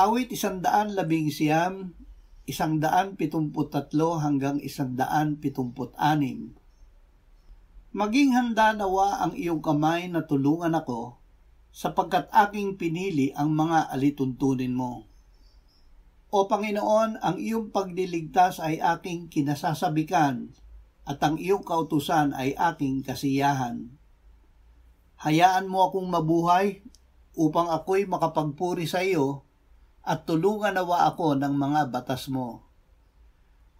Awit 111, 173 hanggang 176. Maging handa nawa ang iyong kamay na tulungan ako, sapagkat aking pinili ang mga alituntunin mo. O Panginoon, ang iyong pagliligtas ay aking kinasasabikan, at ang iyong kautusan ay aking kasiyahan. Hayaan mo akong mabuhay upang ako'y makapagpuri sa iyo, at tulungan nawa ako ng mga batas mo.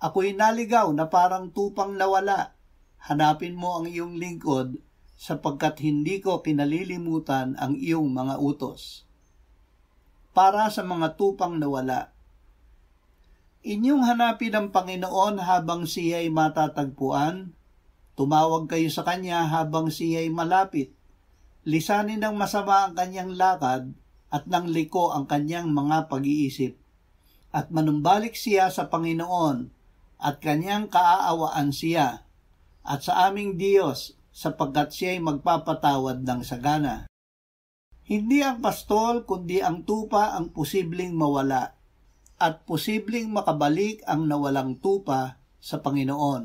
Ako'y naligaw na parang tupang nawala. Hanapin mo ang iyong lingkod, sapagkat hindi ko kinalilimutan ang iyong mga utos. Para sa mga tupang nawala, inyong hanapin ang Panginoon habang siya'y matatagpuan. Tumawag kayo sa kanya habang siya'y malapit. Lisanin ng masama ang kanyang lakad, at ng liko ang kanyang mga pag-iisip. At manumbalik siya sa Panginoon, at kanyang kaaawaan siya, at sa aming Diyos, sapagkat siya'y magpapatawad ng sagana. Hindi ang pastol, kundi ang tupa ang posibleng mawala, at posibleng makabalik ang nawalang tupa sa Panginoon.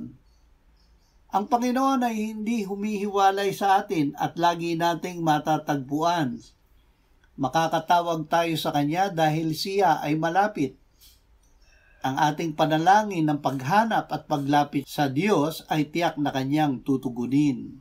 Ang Panginoon ay hindi humihiwalay sa atin at lagi nating matatagpuan. Makakatawag tayo sa Kanya dahil siya ay malapit. Ang ating panalangin ng paghanap at paglapit sa Diyos ay tiyak na Kanyang tutugunin.